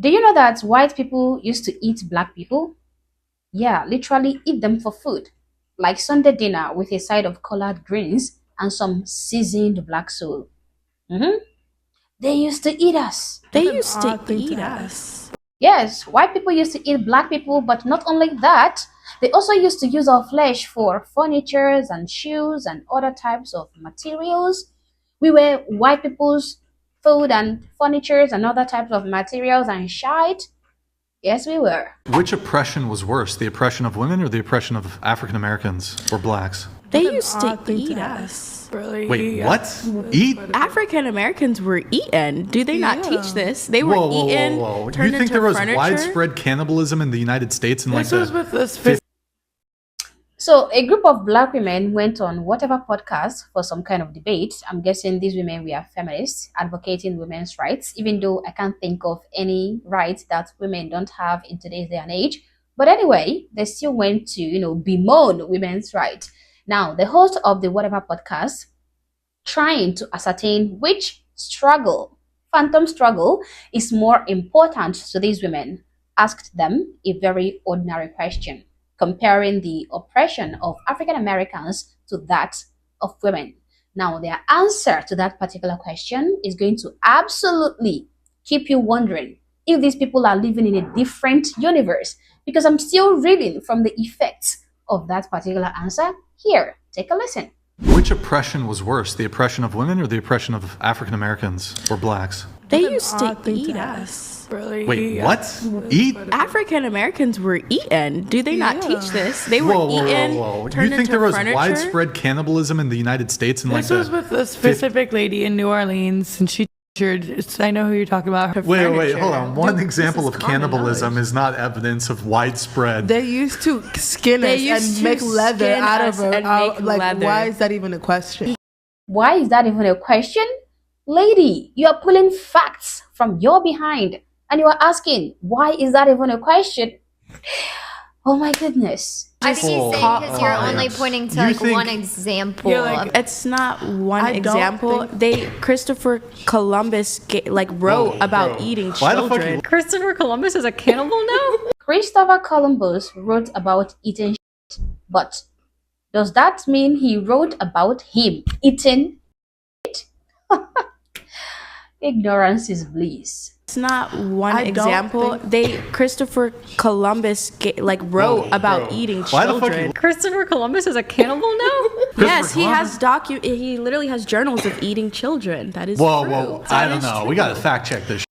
Do you know that white people used to eat black people? Yeah, literally eat them for food. Like Sunday dinner with a side of collard greens and some seasoned black soul. Mhm. They used to eat us. They used to eat us. Yes, white people used to eat black people, but not only that, they also used to use our flesh for furnitures and shoes and other types of materials. We were white people's food and furnitures and other types of materials and shite. Yes, we were. Which oppression was worse, the oppression of women or the oppression of African Americans or blacks? They used to eat us. Wait, what? Eat? African Americans were eaten. Do they not teach this? They were Whoa, eaten. whoa. You Turned think into there was furniture? widespread cannibalism in the United States in like the So a group of black women went on whatever podcast for some kind of debate. I'm guessing these women were feminists advocating women's rights, even though I can't think of any rights that women don't have in today's day and age. But anyway, they still went to, bemoan women's rights. Now, the host of the whatever podcast, trying to ascertain which struggle, phantom struggle, is more important to these women, asked them a very ordinary question, comparing the oppression of African Americans to that of women. Now, their answer to that particular question is going to absolutely keep you wondering if these people are living in a different universe, because I'm still reading from the effects of that particular answer. Here, take a listen. Which oppression was worse, the oppression of women or the oppression of African Americans or blacks? They used to eat us. Wait, what? Eat? African Americans were eaten. Do they not teach this? They were eaten. You Turned think into there was furniture? widespread cannibalism in the United States in like This was with a specific lady in New Orleans, and she I know who you're talking about. Wait, hold on. One example of cannibalism is not evidence of widespread. They used to skin us and make leather out of it. Why is that even a question? Why is that even a question? Lady, you are pulling facts from your behind and you are asking, why is that even a question? Oh my goodness. I think he's saying because you're only pointing to one example. It's not one example. Christopher Columbus wrote about eating children. Christopher Columbus is a cannibal now? Christopher Columbus wrote about eating shit, but does that mean he wrote about him eating shit? Ignorance is bliss. It's not one example. Christopher Columbus wrote about eating children. Christopher Columbus is a cannibal now? Yes, he literally has journals of eating children. That is Whoa, I don't know. We gotta fact check this.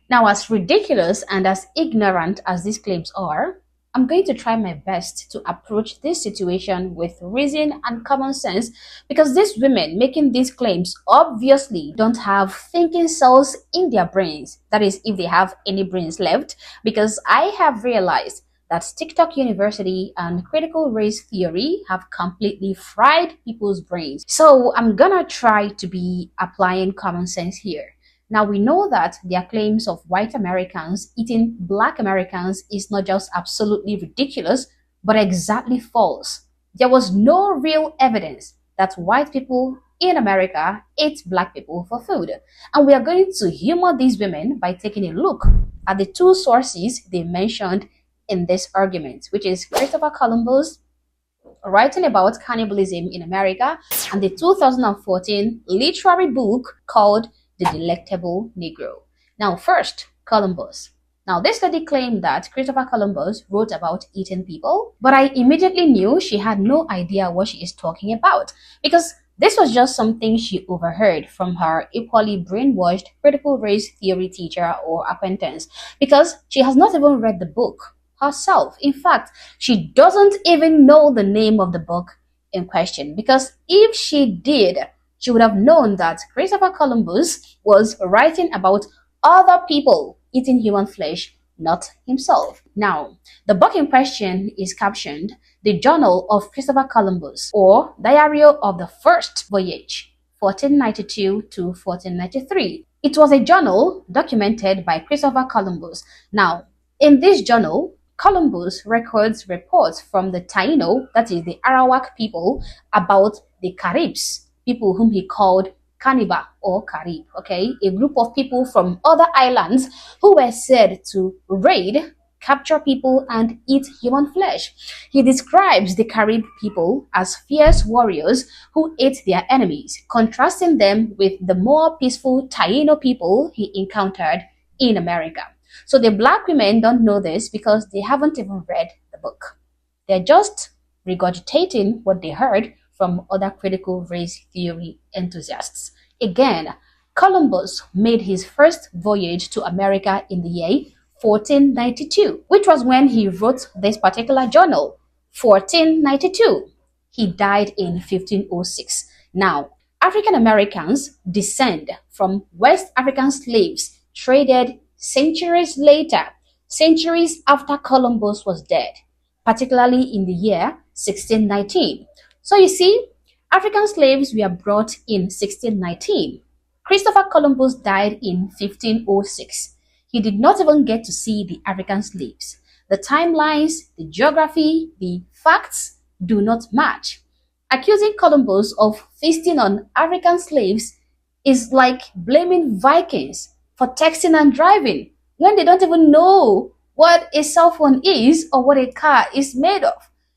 Now, as ridiculous and as ignorant as these claims are, I'm going to try my best to approach this situation with reason and common sense, because these women making these claims obviously don't have thinking cells in their brains. That is, if they have any brains left, because I have realized that TikTok University and critical race theory have completely fried people's brains. So I'm gonna try to be applying common sense here. Now, we know that their claims of white Americans eating black Americans is not just absolutely ridiculous, but exactly false. There was no real evidence that white people in America ate black people for food. And we are going to humor these women by taking a look at the two sources they mentioned in this argument, which is Christopher Columbus writing about cannibalism in America and the 2014 literary book called The Delectable Negro. Now, first, Columbus. Now, this study claimed that Christopher Columbus wrote about eating people, but I immediately knew she had no idea what she is talking about, because this was just something she overheard from her equally brainwashed critical race theory teacher or acquaintance, because she has not even read the book herself. In fact, she doesn't even know the name of the book in question, because if she did, she would have known that Christopher Columbus was writing about other people eating human flesh, not himself. Now, the book in question is captioned The Journal of Christopher Columbus, or Diary of the First Voyage, 1492 to 1493. It was a journal documented by Christopher Columbus. Now, in this journal, Columbus records reports from the Taino, that is the Arawak people, about the Caribs, people whom he called Cannibal or Carib, okay? A group of people from other islands who were said to raid, capture people, and eat human flesh. He describes the Carib people as fierce warriors who ate their enemies, contrasting them with the more peaceful Taino people he encountered in America. So the black women don't know this because they haven't even read the book. They're just regurgitating what they heard from other critical race theory enthusiasts. Again, Columbus made his first voyage to America in the year 1492, which was when he wrote this particular journal, 1492. He died in 1506. Now, African Americans descend from West African slaves traded centuries later, centuries after Columbus was dead, particularly in the year 1619. So you see, African slaves were brought in 1619. Christopher Columbus died in 1506. He did not even get to see the African slaves. The timelines, the geography, the facts do not match. Accusing Columbus of feasting on African slaves is like blaming Vikings for texting and driving when they don't even know what a cell phone is or what a car is made of.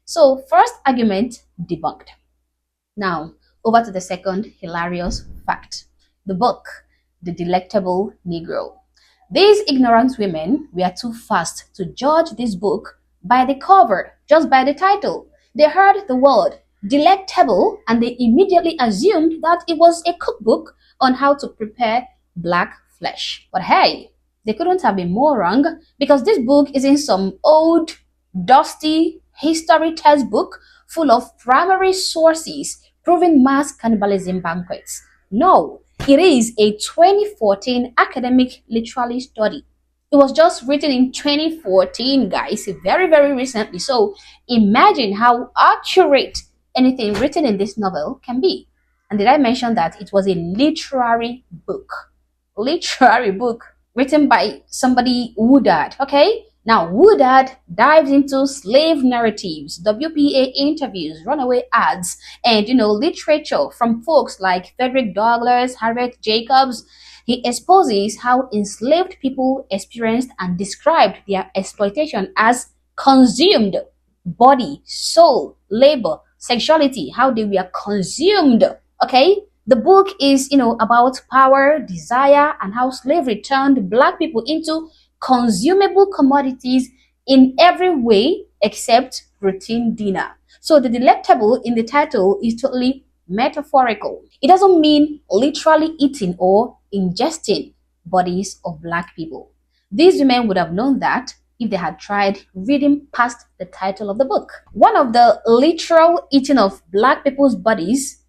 So, first argument debunked. Now, over to the second hilarious fact. The book, The Delectable Negro. These ignorant women were too fast to judge this book by the cover, just by the title. They heard the word delectable and they immediately assumed that it was a cookbook on how to prepare black flesh. But hey, they couldn't have been more wrong because this book isn't some old, dusty history textbook full of primary sources proving mass cannibalism banquets. No, it is a 2014 academic literary study. It was just written in 2014, guys, very, very recently. So imagine how accurate anything written in this novel can be. And did I mention that it was a literary book? Literary book written by somebody Woodard, okay? Now, Woodard dives into slave narratives, WPA interviews, runaway ads, and, literature from folks like Frederick Douglass, Harriet Jacobs. He exposes how enslaved people experienced and described their exploitation as consumed body, soul, labor, sexuality, how they were consumed, okay? The book is, about power, desire, and how slavery turned black people into consumable commodities in every way except routine dinner. So the delectable in the title is totally metaphorical. It doesn't mean literally eating or ingesting bodies of black people. These women would have known that if they had tried reading past the title of the book. One of the literal eating of black people's bodies,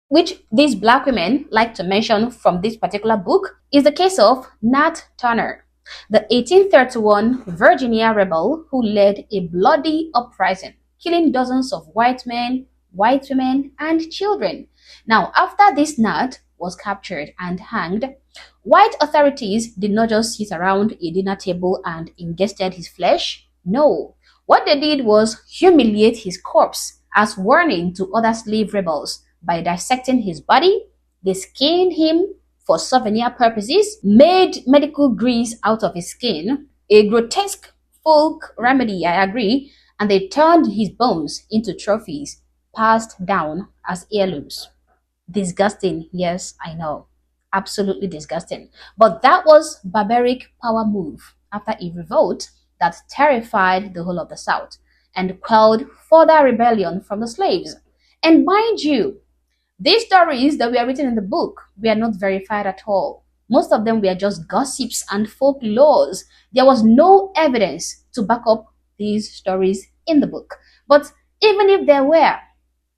which these black women like to mention from this particular book, is the case of Nat Turner, the 1831 Virginia rebel who led a bloody uprising, killing dozens of white men, white women, and children. Now, after this Nat was captured and hanged, white authorities did not just sit around a dinner table and ingested his flesh. No, what they did was humiliate his corpse as warning to other slave rebels. By dissecting his body, they skinned him for souvenir purposes, made medical grease out of his skin, a grotesque folk remedy, I agree, and they turned his bones into trophies passed down as heirlooms. Disgusting, yes, I know. Absolutely disgusting. But that was barbaric power move after a revolt that terrified the whole of the South and quelled further rebellion from the slaves. And mind you, these stories that were written in the book were not verified at all. Most of them were just gossips and folklores. There was no evidence to back up these stories in the book. But even if there were,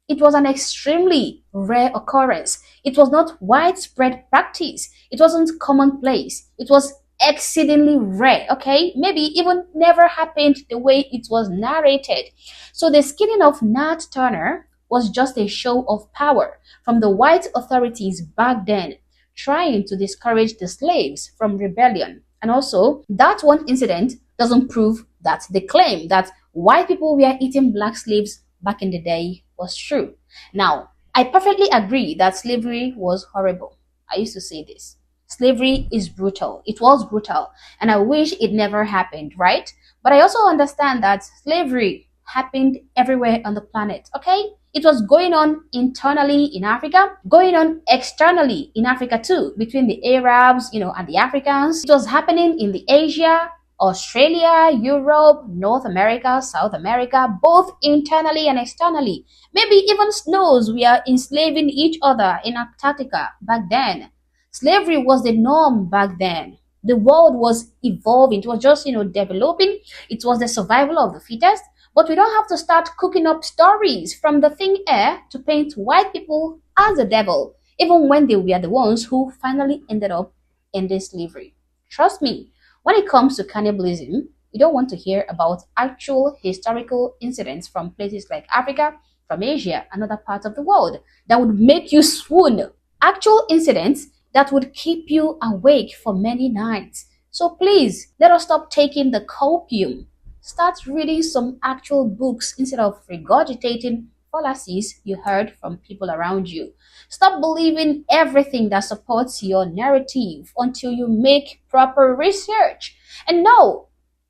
it was an extremely rare occurrence. It was not widespread practice. It wasn't commonplace. It was exceedingly rare, okay? Maybe even never happened the way it was narrated. So the skinning of Nat Turner was just a show of power from the white authorities back then, trying to discourage the slaves from rebellion. And also, that one incident doesn't prove that the claim that white people were eating black slaves back in the day was true. Now, I perfectly agree that slavery was horrible. I used to say this. Slavery is brutal. It was brutal, and I wish it never happened, right? But I also understand that slavery happened everywhere on the planet, okay? It was going on internally in Africa, going on externally in Africa too, between the Arabs, and the Africans. It was happening in the Asia, Australia, Europe, North America, South America, both internally and externally. Maybe even snows we are enslaving each other in Antarctica back then. Slavery was the norm back then. The world was evolving. It was just, developing. It was the survival of the fittest. But we don't have to start cooking up stories from the thin air to paint white people as the devil, even when they were the ones who finally ended up in this slavery. Trust me, when it comes to cannibalism, you don't want to hear about actual historical incidents from places like Africa, from Asia, and other parts of the world that would make you swoon. Actual incidents that would keep you awake for many nights. So please, let us stop taking the copium. Start reading some actual books instead of regurgitating fallacies you heard from people around you. Stop believing everything that supports your narrative until you make proper research. And no,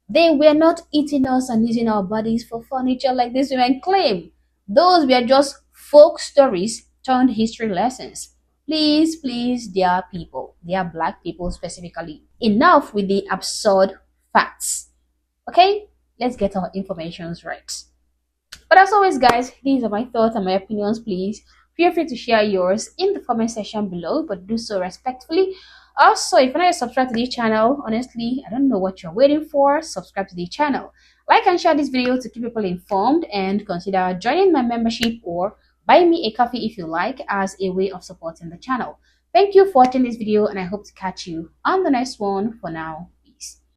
they were not eating us and using our bodies for furniture like these women claim. Those were just folk stories turned history lessons. Please, please, dear people, dear black people specifically, enough with the absurd facts. Okay, let's get our informations right. But as always, guys, these are my thoughts and my opinions. Please feel free to share yours in the comment section below, but do so respectfully. Also, if you're not subscribed to the channel, honestly, I don't know what you're waiting for. Subscribe to the channel. Like and share this video to keep people informed, and consider joining my membership or buy me a coffee if you like, as a way of supporting the channel. Thank you for watching this video, and I hope to catch you on the next one. For now,